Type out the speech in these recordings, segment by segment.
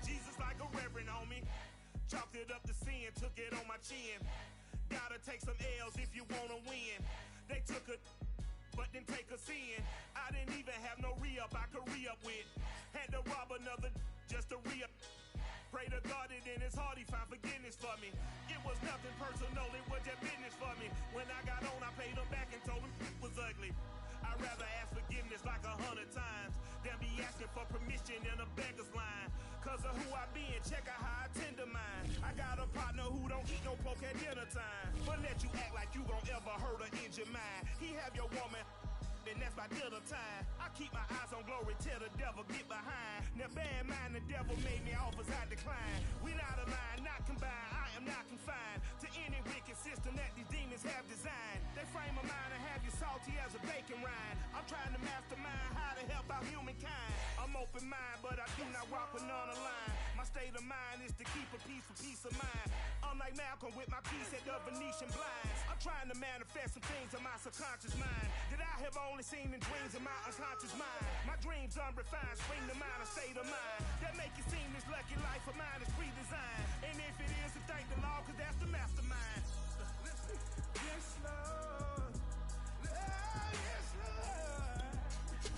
Jesus like a reverend, homie. Chalked it up to sin, took it on my chin. Gotta take some L's if you wanna win. They took a but didn't take us in. I didn't even have no re-up I could re-up with. Had to rob another just to re-up. Pray to God that in his heart he found forgiveness for me. It was nothing personal, it was just business for me. When I got on, I paid him back and told him it was ugly. I'd rather ask forgiveness like 100 times than be asking for permission in a beggar's line. Cause of who I be and check out how I tend to mine. I got a partner who don't eat no pork at dinner time, but let you act like you gon' ever hurt or injure mine. He have your woman, and that's my dinner time. I keep my eyes on glory till the devil get behind. Now bear in mind the devil made me offers I decline. We not aligned, not combined, I am not confined to any wicked system that these demons have designed. They frame a mind and have you salty as a bacon rind. I'm trying to mastermind how to help out humankind. I'm open mind, but I do not walk with none line. My state of mind is to keep a peace for peace of mind. Unlike Malcolm with my piece at the Venetian blinds. I'm trying to manifest some things in my subconscious mind that I have only seen in dreams in my unconscious mind. My dreams unrefined, spring to mind, a state of mind that make it seem this lucky life of mine is pre-designed. And if it is, to thank the Lord, cause that's the mastermind. Yes, Lord. Yes, Lord.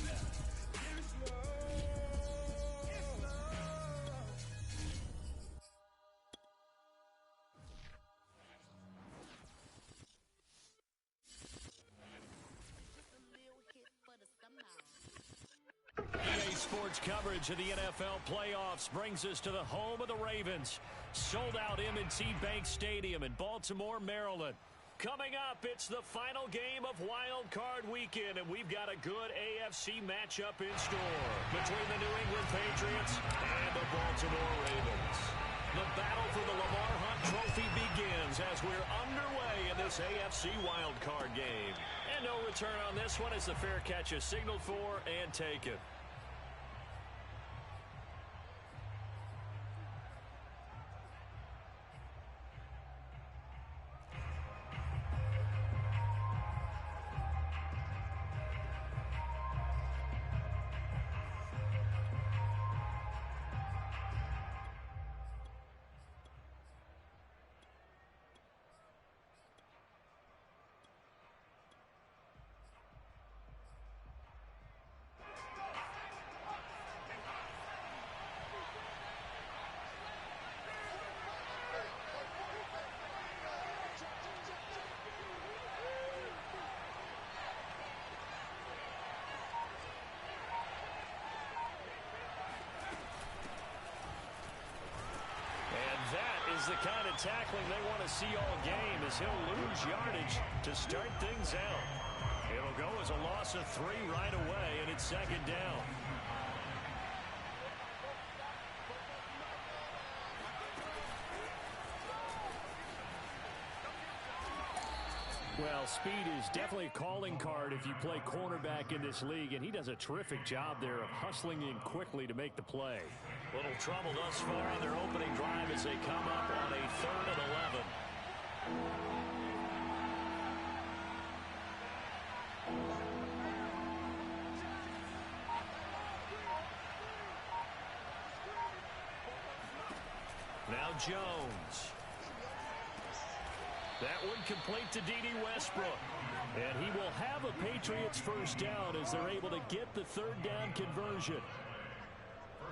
Yes, Lord. Yes, Lord. EA Sports coverage of the NFL playoffs brings us to the home of the Ravens. Sold out M&T Bank Stadium in Baltimore, Maryland. Coming up, it's the final game of Wild Card Weekend, and we've got a good AFC matchup in store between the New England Patriots and the Baltimore Ravens. The battle for the Lamar Hunt Trophy begins as we're underway in this AFC Wild Card game. And no return on this one as the fair catch is signaled for and taken. The kind of tackling they want to see all game as he'll lose yardage to start things out. It'll go as a loss of 3 right away, and it's second down. Well, speed is definitely a calling card if you play cornerback in this league, and he does a terrific job there of hustling in quickly to make the play. Little trouble thus far on their opening drive as they come up on a 3rd and 11. Now Jones. That one complete to D.D. Westbrook. And he will have a Patriots first down as they're able to get the 3rd down conversion.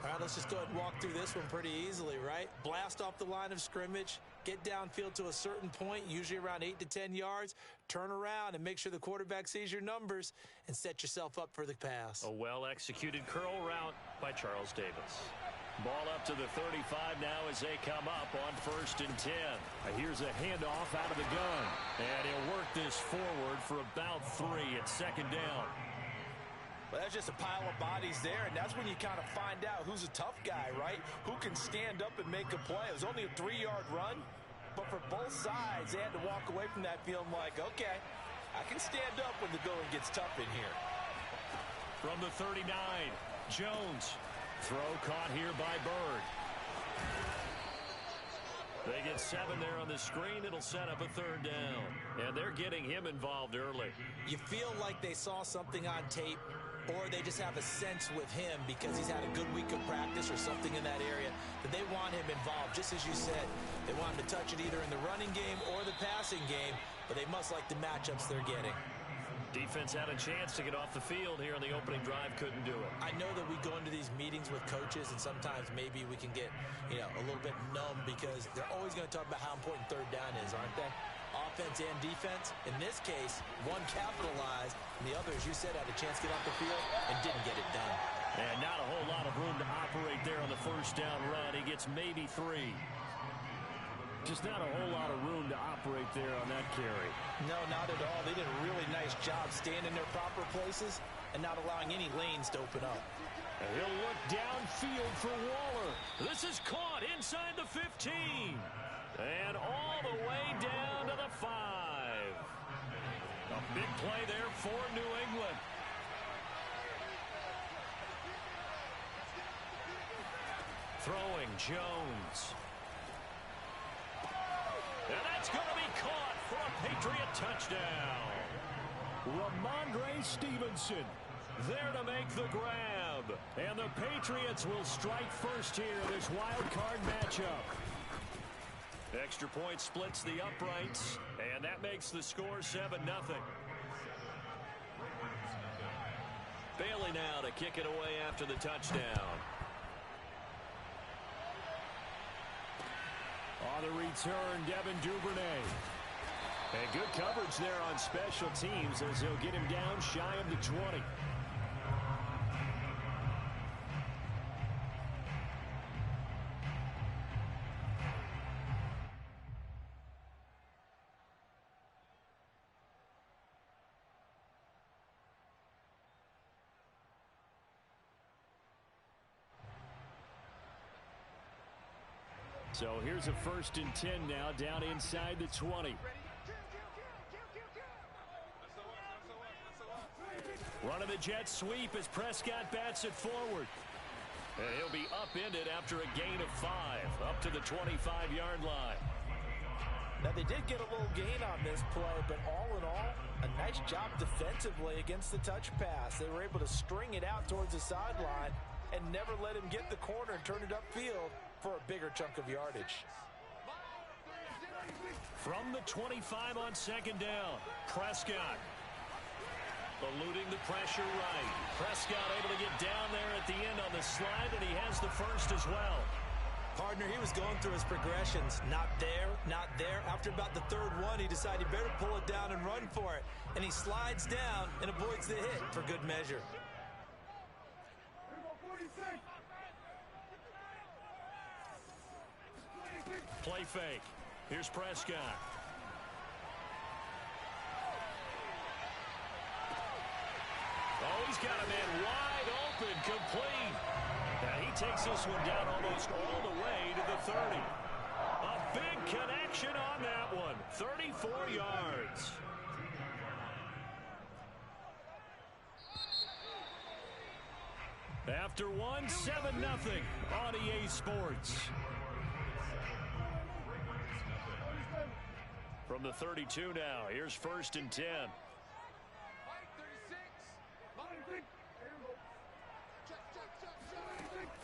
All right, let's just go ahead and walk through this one pretty easily, right? Blast off the line of scrimmage, get downfield to a certain point, usually around 8 to 10 yards, turn around and make sure the quarterback sees your numbers and set yourself up for the pass. A well-executed curl route by Charles Davis. Ball up to the 35 now as they come up on 1st and 10. Here's a handoff out of the gun. And he'll work this forward for about 3 at 2nd down. Well, that's just a pile of bodies there, and that's when you kind of find out who's a tough guy, right? Who can stand up and make a play. It was only a 3-yard run, but for both sides, they had to walk away from that feeling like, okay, I can stand up when the going gets tough in here. From the 39, Jones. Throw caught here by Bird. They get 7 there on the screen. It'll set up a 3rd down. And they're getting him involved early. You feel like they saw something on tape or they just have a sense with him because he's had a good week of practice or something in that area that they want him involved. Just as you said, they want him to touch it either in the running game or the passing game, but they must like the matchups they're getting. Defense had a chance to get off the field here in the opening drive, couldn't do it. I know that we go into these meetings with coaches, and sometimes maybe we can get, a little bit numb because they're always going to talk about how important third down is, aren't they? Offense and defense. In this case, one capitalized, and the other, as you said, had a chance to get off the field and didn't get it done. And not a whole lot of room to operate there on the first down run. He gets maybe 3. Just not a whole lot of room to operate there on that carry. No, not at all. They did a really nice job staying in their proper places and not allowing any lanes to open up. And he'll look downfield for Waller. This is caught inside the 15. And all the way down to the 5. A big play there for New England. Throwing Jones. And that's going to be caught for a Patriot touchdown. Ramondre Stevenson there to make the grab. And the Patriots will strike first here in this wild card matchup. Extra point splits the uprights, and that makes the score 7-0. Bailey now to kick it away after the touchdown. On the return, Devin Duvernay. And good coverage there on special teams as he'll get him down shy of the 20. So here's a 1st and 10 now down inside the 20. Run of the jet sweep as Prescott bats it forward. And he'll be upended after a gain of 5 up to the 25-yard line. Now they did get a little gain on this play, but all in all, a nice job defensively against the touch pass. They were able to string it out towards the sideline and never let him get the corner and turn it upfield for a bigger chunk of yardage. From the 25 on 2nd down, Prescott eluding the pressure right. Prescott able to get down there at the end on the slide, and he has the first as well. Partner, he was going through his progressions. Not there, not there. After about the 3rd one, he decided he better pull it down and run for it. And he slides down and avoids the hit for good measure. Play fake. Here's Prescott. Oh, he's got a man wide open, complete. Now he takes this one down almost all the way to the 30. A big connection on that one. 34 yards. After one, 7-0 on EA Sports. From the 32 now, here's 1st and 10.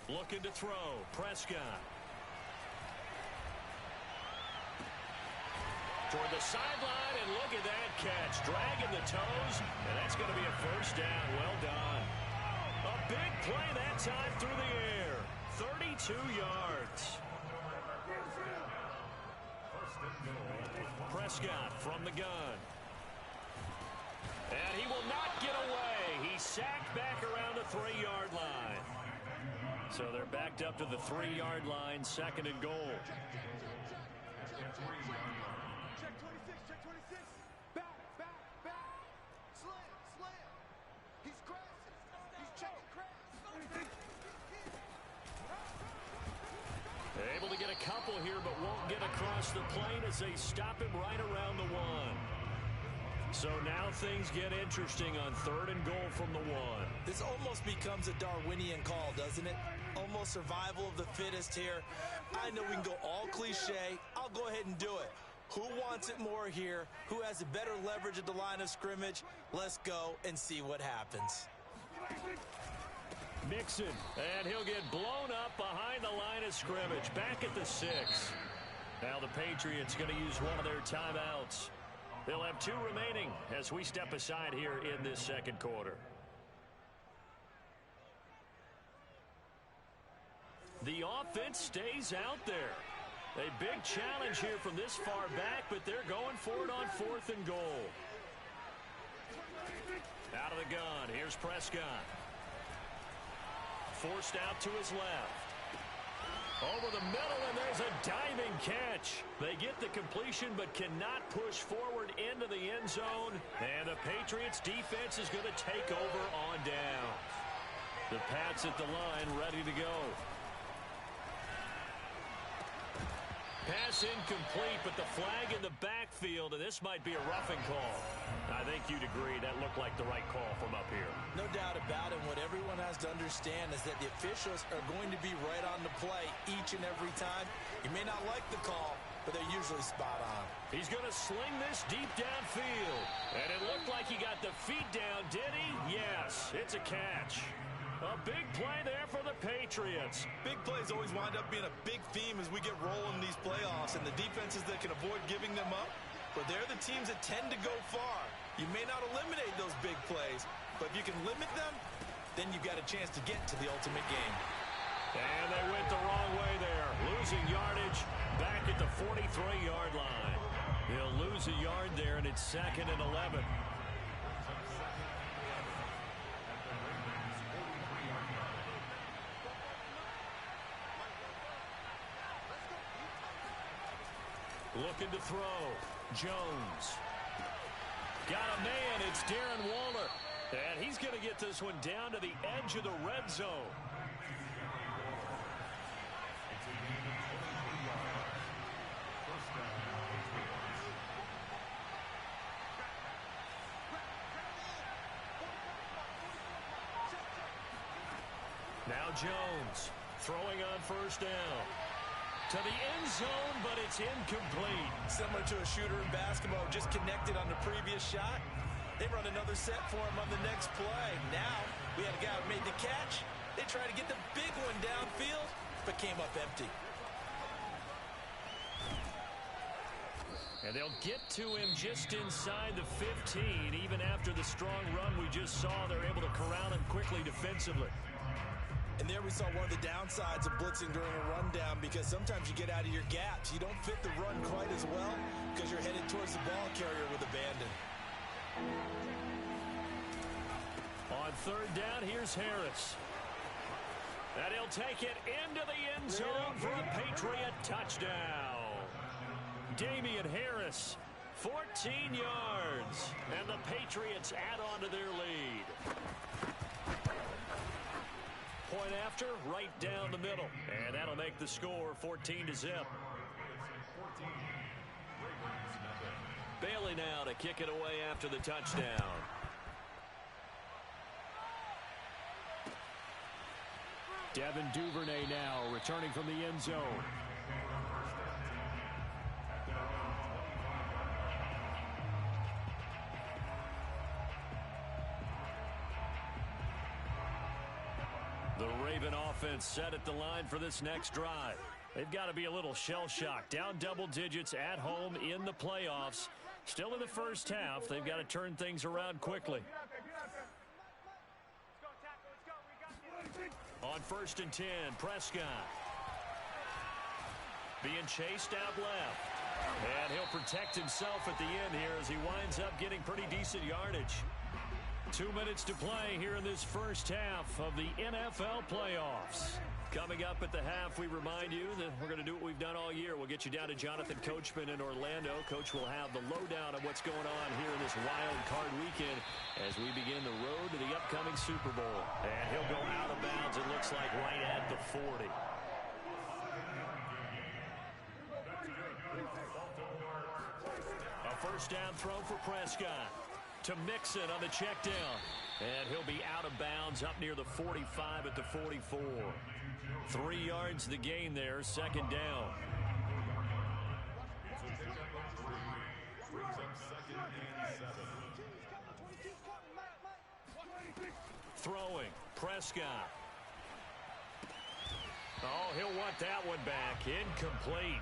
Looking to throw, Prescott. Toward the sideline, and look at that catch. Dragging the toes, and that's going to be a 1st down. Well done. A big play that time through the air. 32 yards. Prescott from the gun. And he will not get away. He's sacked back around the 3-yard line. So they're backed up to the 3-yard line, 2nd and goal. Able to get a couple here, but won't get across the plane as they stop him right around the 1. So now things get interesting on 3rd and goal from the 1. This almost becomes a Darwinian call, doesn't it? Almost survival of the fittest here. I know we can go all cliche. I'll go ahead and do it. Who wants it more here? Who has a better leverage at the line of scrimmage? Let's go and see what happens. Mixon, and he'll get blown up behind the line of scrimmage. Back at the 6. Now the Patriots going to use one of their timeouts. They'll have 2 remaining as we step aside here in this second quarter. The offense stays out there. A big challenge here from this far back, but they're going for it on 4th and goal. Out of the gun, here's Prescott. Forced out to his left. Over the middle, and there's a diving catch. They get the completion but cannot push forward into the end zone. And the Patriots defense is going to take over on down. The Pats at the line ready to go. Pass incomplete, but the flag in the backfield, and this might be a roughing call. I think you'd agree that looked like the right call from up here. No doubt about it. What everyone has to understand is that the officials are going to be right on the play each and every time. You may not like the call, but they're usually spot on. He's going to sling this deep downfield. And it looked like he got the feet down, did he? Yes, it's a catch. A big play there for the Patriots. Big plays always wind up being a big theme as we get rolling these playoffs, and the defenses that can avoid giving them up, but they're the teams that tend to go far. You may not eliminate those big plays, but if you can limit them, then you've got a chance to get to the ultimate game. And they went the wrong way there, losing yardage back at the 43-yard line. They'll lose a yard there, and it's 2nd and 11. Looking to throw. Jones. Got a man. It's Darren Waller. And he's going to get this one down to the edge of the red zone. Now Jones throwing on 1st down. To the end zone, but it's incomplete. Similar to a shooter in basketball, just connected on the previous shot. They run another set for him on the next play. Now, we had a guy who made the catch. They tried to get the big one downfield, but came up empty. And they'll get to him just inside the 15. Even after the strong run we just saw, they're able to corral him quickly defensively. And there we saw one of the downsides of blitzing during a rundown, because sometimes you get out of your gaps. You don't fit the run quite as well because you're headed towards the ball carrier with abandon. On 3rd down, here's Harris. And he'll take it into the end zone for a Patriot touchdown. Damian Harris, 14 yards. And the Patriots add on to their lead. Point after, right down the middle. And that'll make the score 14-0. Bailey now to kick it away after the touchdown. Devin Duvernay now returning from the end zone. The Raven offense set at the line for this next drive. They've got to be a little shell-shocked. Down double digits at home in the playoffs. Still in the first half. They've got to turn things around quickly. On 1st and 10, Prescott. Being chased out left. And he'll protect himself at the end here as he winds up getting pretty decent yardage. 2 minutes to play here in this first half of the NFL playoffs. Coming up at the half, we remind you that we're going to do what we've done all year. We'll get you down to Jonathan Coachman in Orlando. Coach will have the lowdown of what's going on here in this wild card weekend as we begin the road to the upcoming Super Bowl. And he'll go out of bounds, it looks like, right at the 40. A 1st down throw for Prescott. To Mixon on the check down. And he'll be out of bounds up near the 45 at the 44. 3 yards the gain there, 2nd down. throwing. Prescott. Oh, he'll want that one back. Incomplete.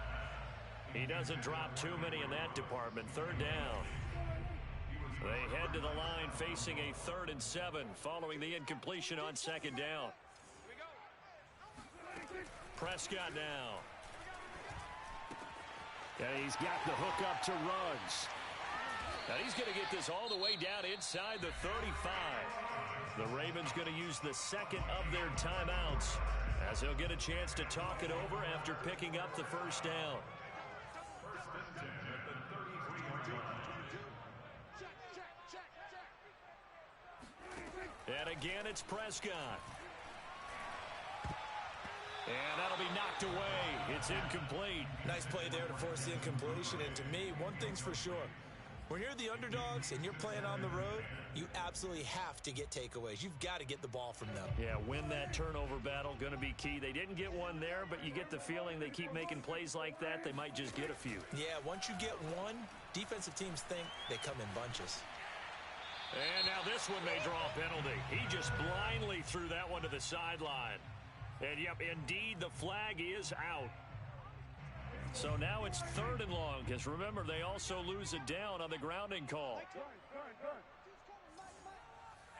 He doesn't drop too many in that department. Third down. They head to the line facing a 3rd and 7 following the incompletion on 2nd down. Prescott now. And he's got the hook up to Ruggs. Now he's going to get this all the way down inside the 35. The Ravens going to use the second of their timeouts as he'll get a chance to talk it over after picking up the first down. And again, it's Prescott. And that'll be knocked away. It's incomplete. Nice play there to force the incompletion. And to me, one thing's for sure. When you're the underdogs and you're playing on the road, you absolutely have to get takeaways. You've got to get the ball from them. Yeah, win that turnover battle, going to be key. They didn't get one there, but you get the feeling they keep making plays like that, they might just get a few. Yeah, once you get one, defensive teams think they come in bunches. And now this one may draw a penalty. He just blindly threw that one to the sideline. And, yep, indeed, the flag is out. So now it's 3rd and long, because remember, they also lose it down on the grounding call. And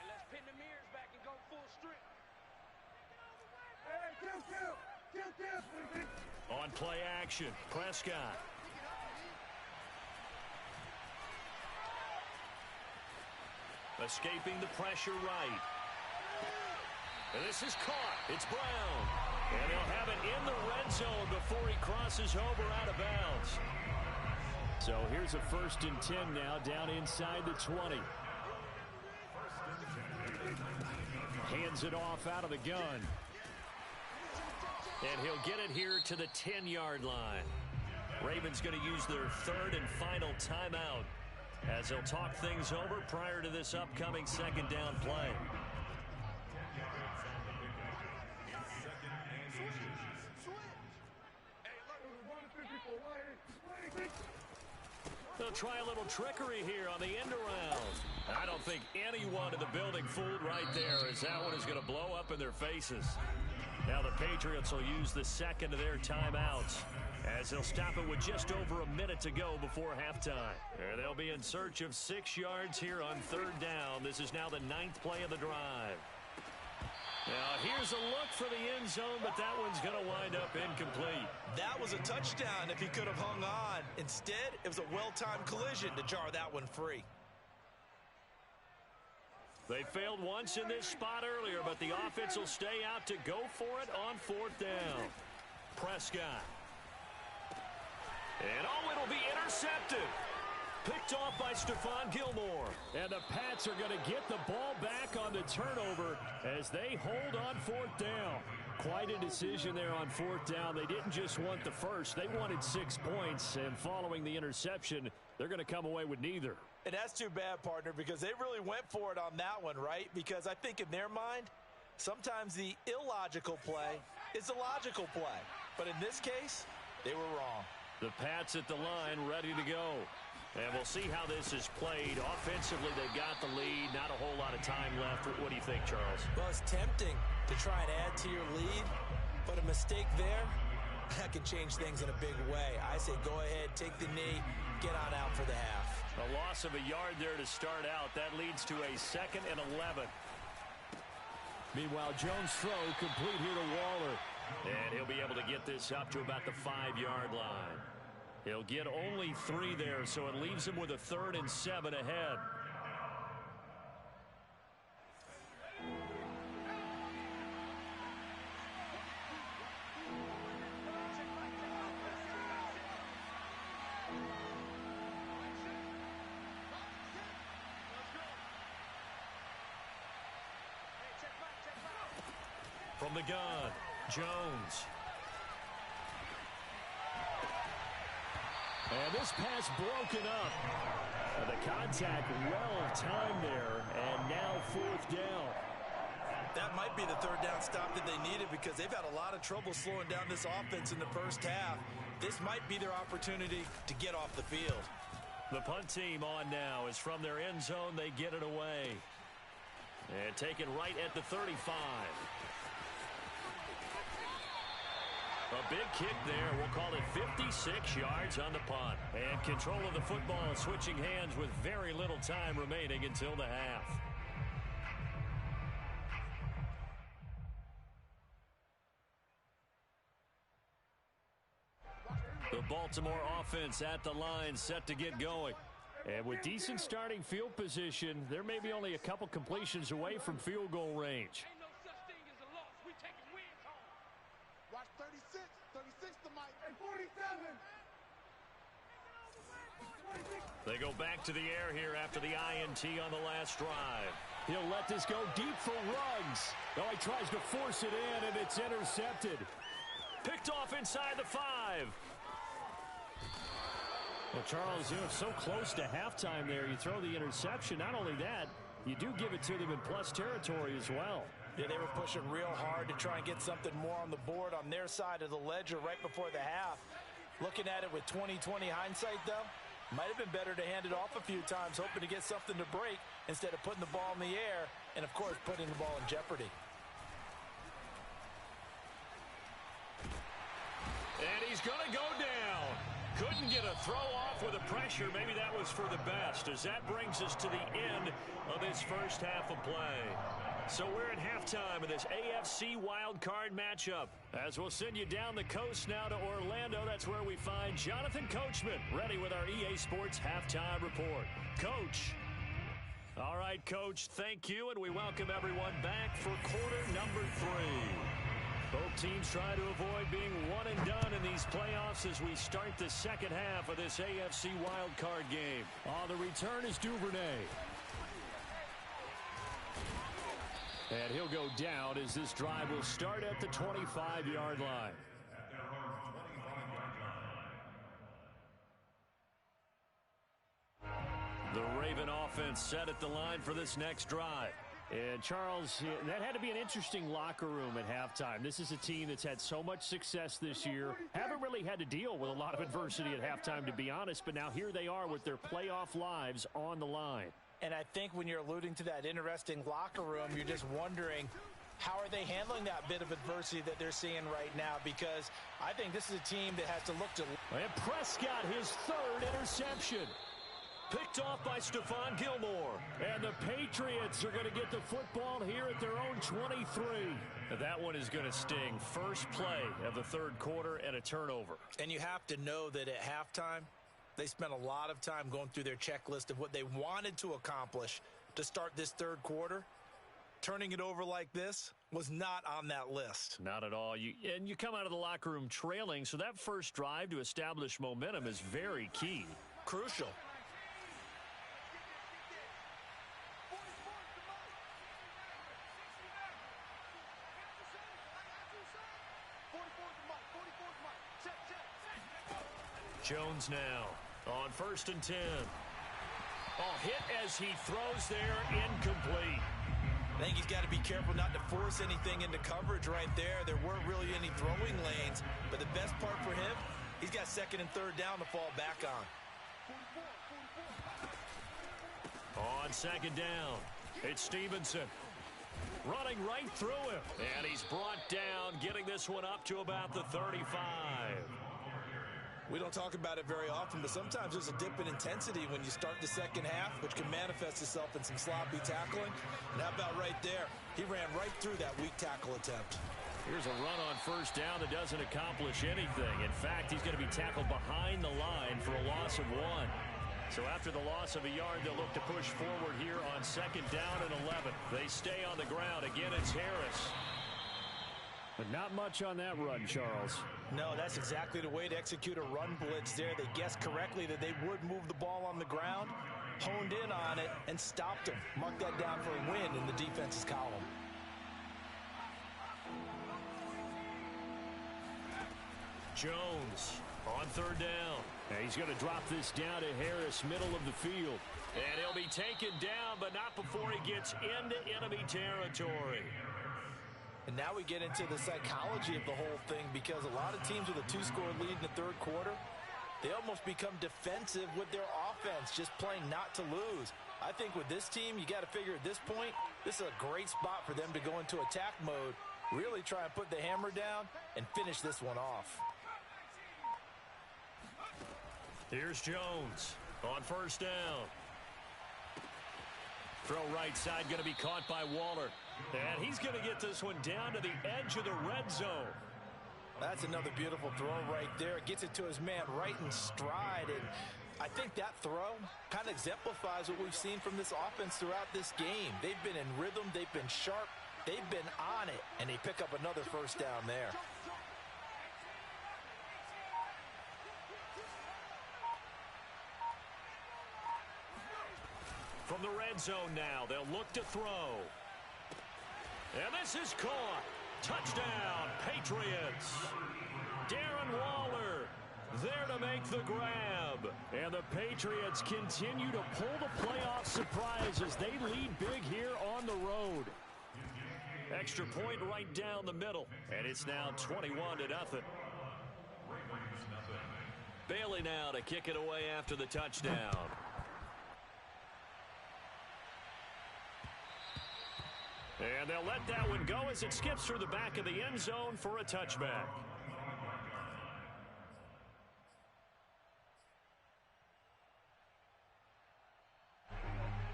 let's pin the mirrors back and go full strip. On play action, Prescott. Escaping the pressure right. And this is caught. It's Brown. And he'll have it in the red zone before he crosses over out of bounds. So here's a 1st and 10 now down inside the 20. Hands it off out of the gun. And he'll get it here to the 10-yard line. Ravens going to use their 3rd and final timeout as they'll talk things over prior to this upcoming 2nd down play. They'll try a little trickery here on the end around. I don't think anyone in the building fooled right there, as that one is going to blow up in their faces. Now the Patriots will use the second of their timeouts as they'll stop it with just over a minute to go before halftime. And they'll be in search of 6 yards here on 3rd down. This is now the 9th play of the drive. Now here's a look for the end zone, but that one's going to wind up incomplete. That was a touchdown if he could have hung on. Instead, it was a well-timed collision to jar that one free. They failed once in this spot earlier, but the offense will stay out to go for it on 4th down. Prescott. And oh, it'll be intercepted. Picked off by Stephon Gilmore. And the Pats are going to get the ball back on the turnover as they hold on 4th down. Quite a decision there on 4th down. They didn't just want the first. They wanted 6 points. And following the interception, they're going to come away with neither. And that's too bad, partner, because they really went for it on that one, right? Because I think in their mind, sometimes the illogical play is the logical play. But in this case, they were wrong. The Pats at the line ready to go. And we'll see how this is played. Offensively, they've got the lead. Not a whole lot of time left. What do you think, Charles? Well, it's tempting to try and add to your lead, but a mistake there, that can change things in a big way. I say go ahead, take the knee, get on out for the half. A loss of a yard there to start out. That leads to a 2nd and 11. Meanwhile, Jones' throw complete here to Waller. And he'll be able to get this up to about the 5-yard line. He'll get only 3 there, so it leaves him with a 3rd and 7 ahead. From the gun, Jones. And this pass broken up. The contact well timed there, and now 4th down. That might be the 3rd down stop that they needed because they've had a lot of trouble slowing down this offense in the first half. This might be their opportunity to get off the field. The punt team on now is from their end zone. They get it away. And taken right at the 35. A big kick there. We'll call it 56 yards on the punt. And control of the football switching hands with very little time remaining until the half. The Baltimore offense at the line set to get going. And with decent starting field position, there may be only a couple completions away from field goal range. Ain't no such thing as a loss. We taking wins home. Watch 36. 36 to Mike. And 47. They go back to the air here after the INT on the last drive. He'll let this go deep for Ruggs. Oh, he tries to force it in, and it's intercepted. Picked off inside the 5. Well, Charles, you know, so close to halftime there. You throw the interception. Not only that, you do give it to them in plus territory as well. Yeah, they were pushing real hard to try and get something more on the board on their side of the ledger right before the half. Looking at it with 20/20 hindsight, though, might have been better to hand it off a few times, hoping to get something to break instead of putting the ball in the air and, of course, putting the ball in jeopardy. And he's going to go down. Couldn't get a throw off with the pressure. Maybe that was for the best, as that brings us to the end of this first half of play. So we're at halftime of this AFC wildcard matchup. As we'll send you down the coast now to Orlando, that's where we find Jonathan Coachman, ready with our EA Sports halftime report. Coach. All right, Coach, thank you, and we welcome everyone back for quarter number 3. Both teams try to avoid being one and done in these playoffs as we start the second half of this AFC wildcard game. On the return is Duvernay. And he'll go down as this drive will start at the 25-yard line. The Raven offense set at the line for this next drive. And, Charles, that had to be an interesting locker room at halftime. This is a team that's had so much success this year. Haven't really had to deal with a lot of adversity at halftime, to be honest. But now here they are with their playoff lives on the line. And I think when you're alluding to that interesting locker room, you're just wondering, how are they handling that bit of adversity that they're seeing right now? Because I think this is a team that has to look to... And Prescott, his 3rd interception. Picked off by Stephon Gilmore. And the Patriots are going to get the football here at their own 23. That one is going to sting. First play of the 3rd quarter and a turnover. And you have to know that at halftime, they spent a lot of time going through their checklist of what they wanted to accomplish to start this 3rd quarter. Turning it over like this was not on that list. Not at all. You come out of the locker room trailing, so that first drive to establish momentum is very key. Crucial. Jones now on 1st and 10. Oh, hit as he throws there, incomplete. I think he's got to be careful not to force anything into coverage right there. There weren't really any throwing lanes, but the best part for him, he's got 2nd and 3rd down to fall back on. On 2nd down, it's Stevenson. Running right through him. And he's brought down, getting this one up to about the 35. We don't talk about it very often, but sometimes there's a dip in intensity when you start the second half, which can manifest itself in some sloppy tackling. And how about right there? He ran right through that weak tackle attempt. Here's a run on 1st down that doesn't accomplish anything. In fact, he's going to be tackled behind the line for a loss of 1. So after the loss of a yard, they'll look to push forward here on 2nd down and 11. They stay on the ground. Again, it's Harris. But not much on that run, Charles. No, that's exactly the way to execute a run blitz there. They guessed correctly that they would move the ball on the ground, honed in on it, and stopped them. Mark that down for a win in the defense's column. Jones on 3rd down. And he's going to drop this down to Harris, middle of the field. And he'll be taken down, but not before he gets into enemy territory. And now we get into the psychology of the whole thing, because a lot of teams with a 2-score lead in the 3rd quarter, they almost become defensive with their offense, just playing not to lose. I think with this team, you got to figure at this point, this is a great spot for them to go into attack mode, really try and put the hammer down and finish this one off. Here's Jones on first down. Throw right side going to be caught by Waller. And he's going to get this one down to the edge of the red zone. That's another beautiful throw right there. Gets it to his man right in stride. And I think that throw kind of exemplifies what we've seen from this offense throughout this game. They've been in rhythm. They've been sharp. They've been on it. And they pick up another first down there. From the red zone now, they'll look to throw. And this is caught. Touchdown, Patriots. Darren Waller there to make the grab. And the Patriots continue to pull the playoff surprise as they lead big here on the road. Extra point right down the middle. And it's now 21-0. Bailey now to kick it away after the touchdown. And they'll let that one go as it skips through the back of the end zone for a touchback.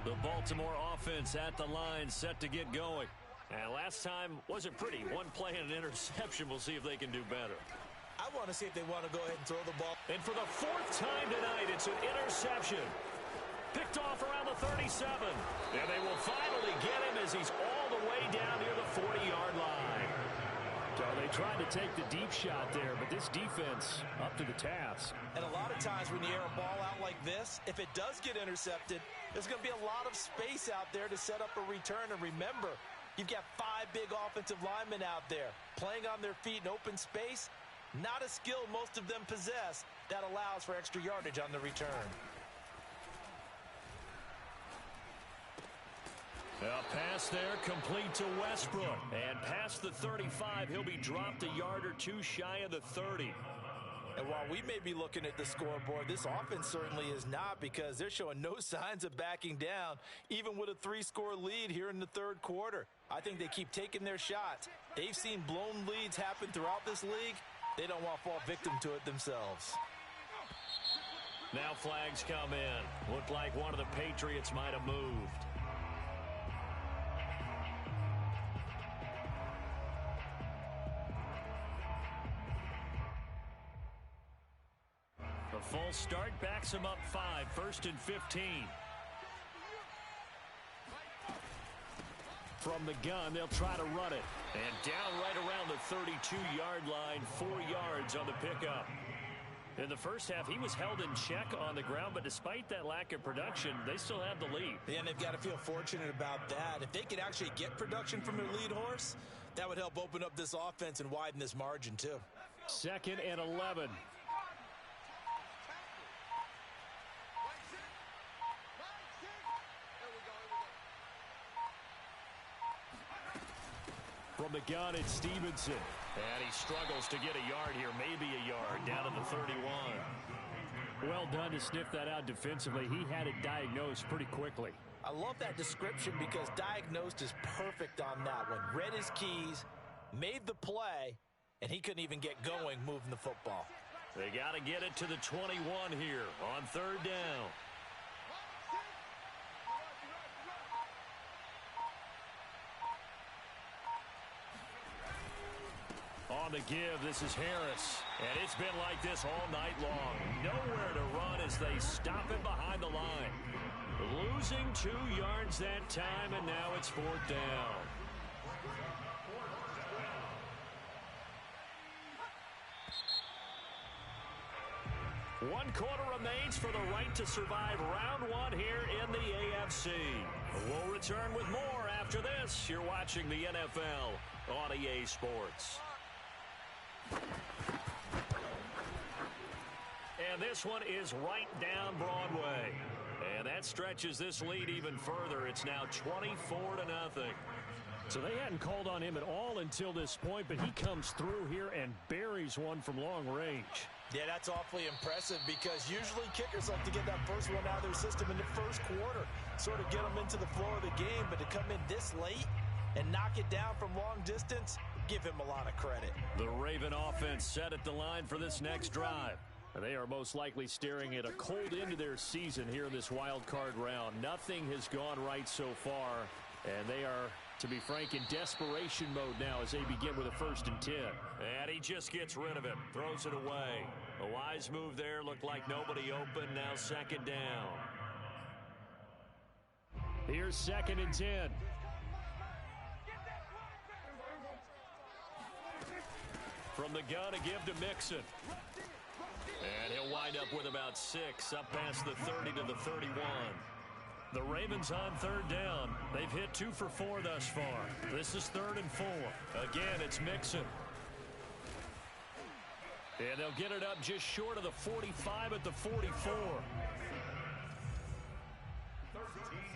The Baltimore offense at the line set to get going. And last time wasn't pretty. One play and an interception. We'll see if they can do better. I want to see if they want to go ahead and throw the ball. And for the fourth time tonight, it's an interception. Picked off around the 37. And they will finally get him as he's all the way down near the 40-yard line. So they tried to take the deep shot there, but this defense up to the task. And a lot of times when you air a ball out like this, if it does get intercepted, there's going to be a lot of space out there to set up a return. And remember, you've got 5 big offensive linemen out there playing on their feet in open space. Not a skill most of them possess that allows for extra yardage on the return. A pass there complete to Westbrook. And past the 35, he'll be dropped a yard or two shy of the 30. And while we may be looking at the scoreboard, this offense certainly is not, because they're showing no signs of backing down, even with a 3-score lead here in the third quarter. I think they keep taking their shots. They've seen blown leads happen throughout this league. They don't want to fall victim to it themselves. Now flags come in. Looked like one of the Patriots might have moved. A full start backs him up 5, 1st and 15. From the gun, they'll try to run it. And down right around the 32-yard line, 4 yards on the pickup. In the first half, he was held in check on the ground, but despite that lack of production, they still have the lead. Yeah, and they've got to feel fortunate about that. If they could actually get production from their lead horse, that would help open up this offense and widen this margin, too. 2nd and 11. From the gun, it's Stevenson. And he struggles to get a yard here, maybe a yard, down to the 31. Well done to sniff that out defensively. He had it diagnosed pretty quickly. I love that description because diagnosed is perfect on that one. Read his keys, made the play, and he couldn't even get going moving the football. They got to get it to the 21 here on 3rd down. On the give, this is Harris. And it's been like this all night long. Nowhere to run as they stop him behind the line. Losing 2 yards that time, and now it's 4th down. One quarter remains for the right to survive round 1 here in the AFC. We'll return with more after this. You're watching the NFL on EA Sports. And this one is right down Broadway. And that stretches this lead even further. It's now 24-0. So they hadn't called on him at all until this point, but he comes through here and buries one from long range. Yeah, that's awfully impressive because usually kickers like to get that first one out of their system in the first quarter, sort of get them into the flow of the game, but to come in this late and knock it down from long distance, give him a lot of credit. The Raven offense set at the line for this next drive. They are most likely staring at a cold end to their season here in this wild card round. Nothing has gone right so far, and they are, to be frank, in desperation mode now as they begin with a 1st and 10. And he just gets rid of it, throws it away. A wise move there, looked like nobody open, now 2nd down. Here's 2nd and 10. From the gun, a give to Mixon. And he'll wind up with about 6, up past the 30 to the 31. The Ravens on 3rd down. They've hit 2 for 4 thus far. This is 3rd and 4. Again, it's Mixon. And they'll get it up just short of the 45 at the 44. 13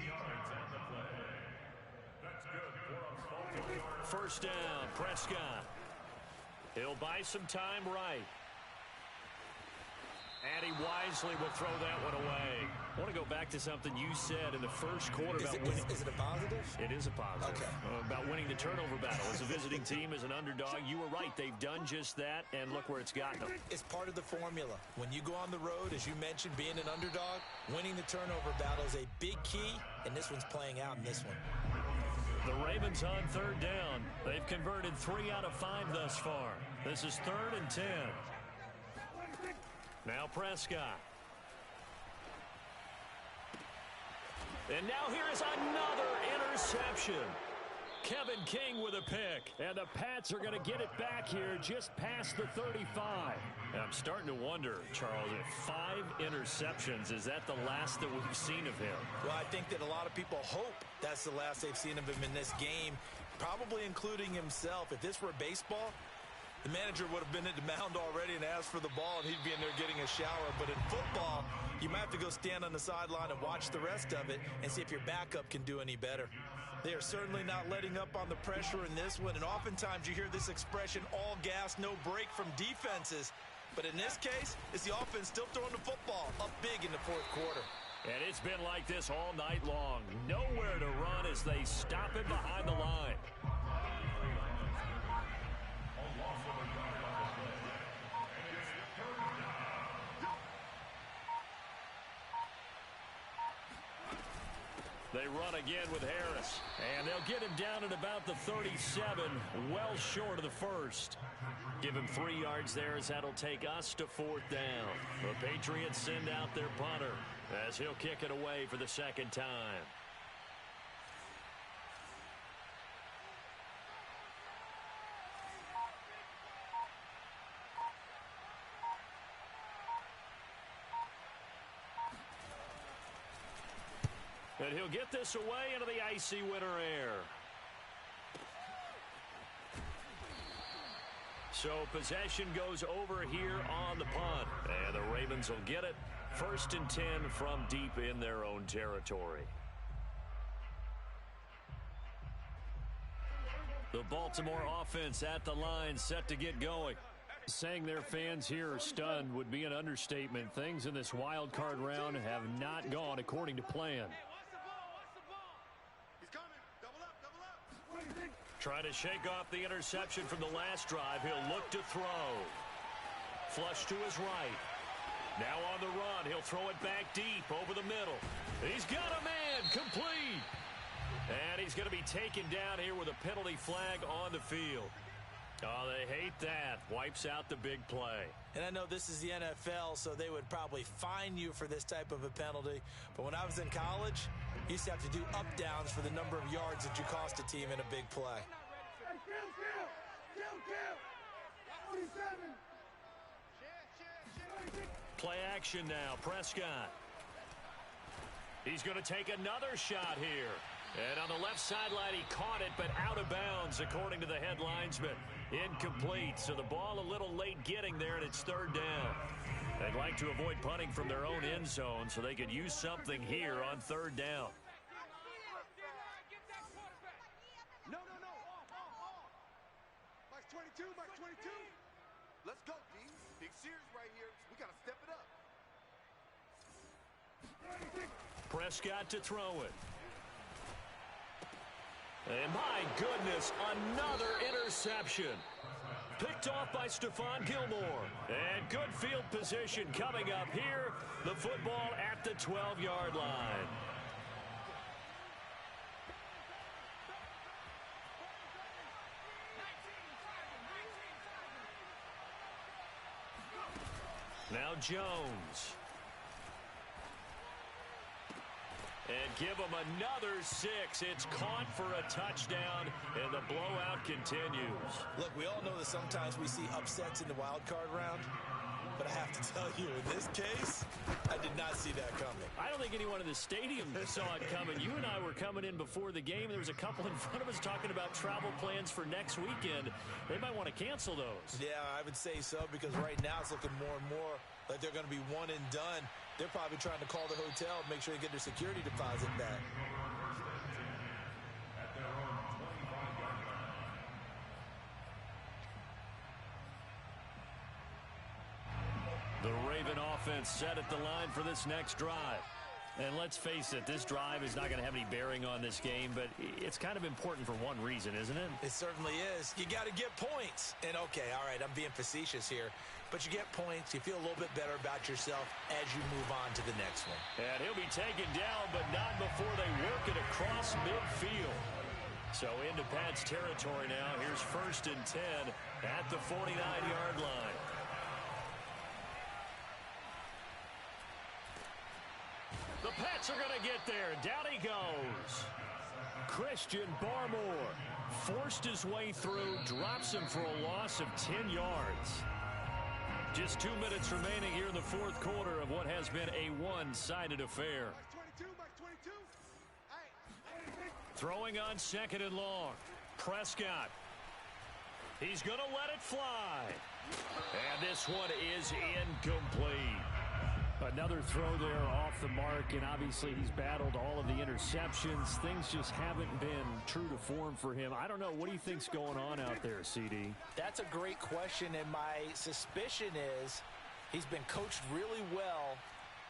yards on the play. That's good for a 1st down, Prescott. He'll buy some time right. And he wisely will throw that one away. I want to go back to something you said in the first quarter about winning. Is it a positive? It is a positive. Okay. About winning the turnover battle. As a visiting team, as an underdog, you were right. They've done just that, and look where it's gotten them. It's part of the formula. When you go on the road, as you mentioned, being an underdog, winning the turnover battle is a big key, and this one's playing out in this one. The Ravens on 3rd down. They've converted 3 out of 5 thus far. This is 3rd and 10. Now Prescott. And now here is another interception. Kevin King with a pick. And the Pats are going to get it back here just past the 35. And I'm starting to wonder, Charles, if 5 interceptions, is that the last that we've seen of him? Well, I think that a lot of people hope that's the last they've seen of him in this game, probably including himself. If this were baseball, the manager would have been at the mound already and asked for the ball, and he'd be in there getting a shower. But in football, you might have to go stand on the sideline and watch the rest of it and see if your backup can do any better. They are certainly not letting up on the pressure in this one, and oftentimes you hear this expression, all gas, no break from defenses. But in this case, it's the offense still throwing the football up big in the 4th quarter. And it's been like this all night long. Nowhere to run as they stop it behind the line. They run again with Harris. And they'll get him down at about the 37, well short of the 1st. Give him 3 yards there as that'll take us to 4th down. The Patriots send out their punter as he'll kick it away for the 2nd time. And he'll get this away into the icy winter air. So possession goes over here on the punt. And the Ravens will get it. 1st and 10 from deep in their own territory. The Baltimore offense at the line, set to get going. Saying their fans here are stunned would be an understatement. Things in this wild card round have not gone according to plan. Trying to shake off the interception from the last drive. He'll look to throw. Flush to his right. Now on the run. He'll throw it back deep over the middle. He's got a man. Complete. And he's going to be taken down here with a penalty flag on the field. Oh, they hate that. Wipes out the big play. And I know this is the NFL, so they would probably fine you for this type of a penalty. But when I was in college, you used to have to do up-downs for the number of yards that you cost a team in a big play. Play action now. Prescott. He's going to take another shot here. And on the left sideline, he caught it, but out of bounds, according to the head linesman. Incomplete, so the ball a little late getting there, and it's 3rd down. They'd like to avoid punting from their own end zone so they could use something here on 3rd down. No. Big series right here. We got to step it up. Prescott to throw it. And my goodness, another interception. Picked off by Stephon Gilmore. And good field position coming up here. The football at the 12-yard line. Now Jones. And give him another 6. It's caught for a touchdown, and the blowout continues. Look, we all know that sometimes we see upsets in the wild card round, but I have to tell you, in this case, I did not see that coming. I don't think anyone in the stadium saw it coming. You and I were coming in before the game. There was a couple in front of us talking about travel plans for next weekend. They might want to cancel those. Yeah, I would say so, because right now it's looking more and more like they're going to be one and done. They're probably trying to call the hotel and make sure they get their security deposit back. The Raven offense set at the line for this next drive. And let's face it, this drive is not going to have any bearing on this game, but it's kind of important for one reason, isn't it? It certainly is. You got to get points. And, okay, all right, I'm being facetious here. But you get points. You feel a little bit better about yourself as you move on to the next one. And he'll be taken down, but not before they work it across midfield. So into Pat's territory now. Here's 1st and 10 at the 49-yard line. The Pats are going to get there. Down he goes. Christian Barmore forced his way through, drops him for a loss of 10 yards. Just 2 minutes remaining here in the fourth quarter of what has been a one-sided affair. Throwing on 2nd and long. Prescott. He's going to let it fly. And this one is incomplete. Another throw there off the mark, and obviously he's battled all of the interceptions. Things just haven't been true to form for him. I don't know. What do you think's going on out there, CD? That's a great question, and my suspicion is he's been coached really well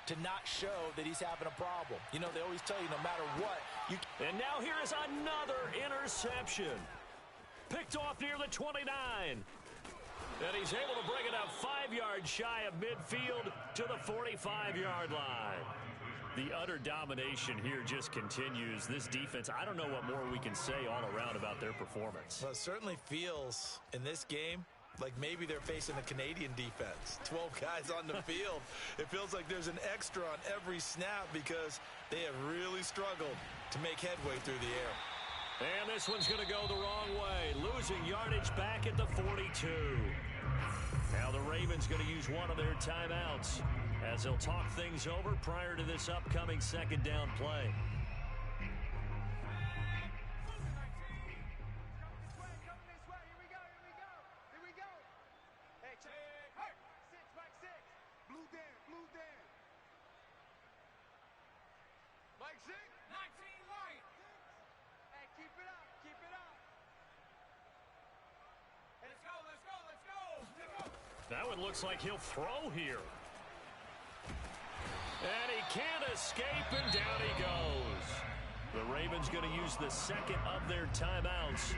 to not show that he's having a problem. You know, they always tell you no matter what. And now here is another interception. Picked off near the 29. And he's able to bring it up 5 yards shy of midfield to the 45-yard line. The utter domination here just continues. This defense, I don't know what more we can say all around about their performance. Well, it certainly feels in this game like maybe they're facing the Canadian defense. 12 guys on the field. It feels like there's an extra on every snap because they have really struggled to make headway through the air. And this one's going to go the wrong way. Losing yardage back at the 42. Now the Ravens going to use one of their timeouts as they'll talk things over prior to this upcoming 2nd down play. That one looks like he'll throw here. And he can't escape, and down he goes. The Ravens going to use the 2nd of their timeouts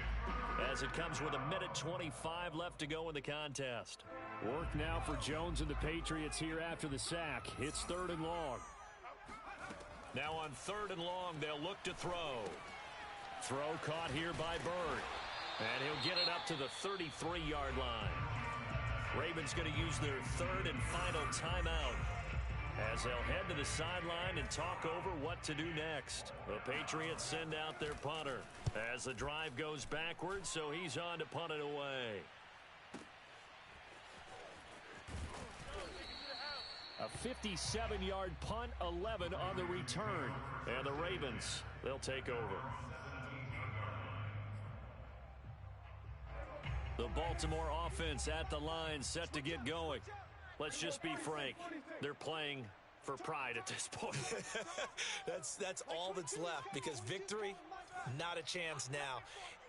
as it comes with 1:25 left to go in the contest. Work now for Jones and the Patriots here after the sack. It's 3rd and long. Now on 3rd and long, they'll look to throw. Throw caught here by Bird. And he'll get it up to the 33-yard line. Ravens going to use their 3rd and final timeout as they'll head to the sideline and talk over what to do next. The Patriots send out their punter as the drive goes backwards, so he's on to punt it away. A 57-yard punt, 11 on the return. And the Ravens, they'll take over. The Baltimore offense at the line, set to get going. Let's just be frank. They're playing for pride at this point. That's all that's left, because victory, not a chance now.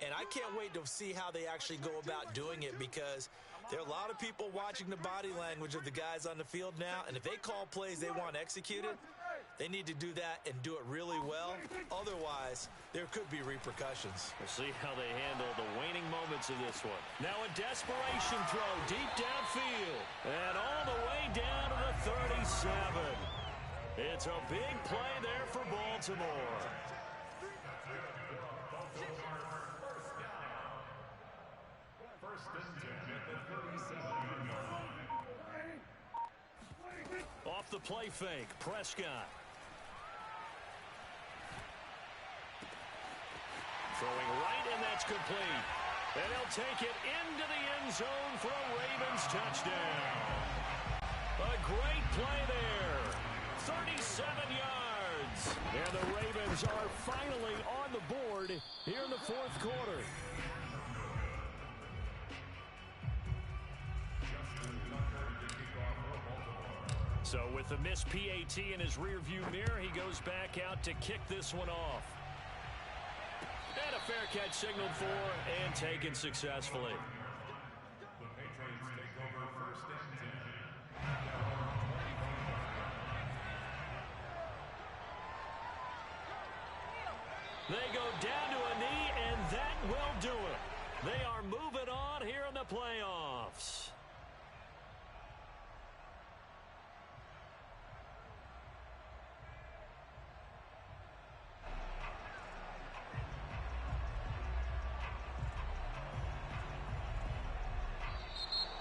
And I can't wait to see how they actually go about doing it, because There are a lot of people watching the body language of the guys on the field now, and if they call plays they want executed, they need to do that and do it really well. Otherwise, there could be repercussions. We'll see how they handle the waning moments of this one. Now a desperation throw deep downfield. And all the way down to the 37. It's a big play there for Baltimore. Off the play fake, Prescott. Throwing right, and that's complete. And he'll take it into the end zone for a Ravens touchdown. A great play there. 37 yards. And the Ravens are finally on the board here in the fourth quarter. So with the missed PAT in his rearview mirror, he goes back out to kick this one off. And a fair catch signaled for and taken successfully. The Patriots take over first and 10. They go down to a knee, and that will do it. They are moving on here in the playoffs.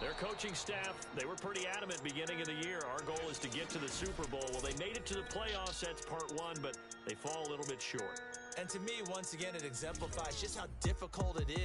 Their coaching staff, they were pretty adamant beginning of the year. Our goal is to get to the Super Bowl. Well, they made it to the playoffs. That's part one, but they fall a little bit short. And to me, once again, it exemplifies just how difficult it is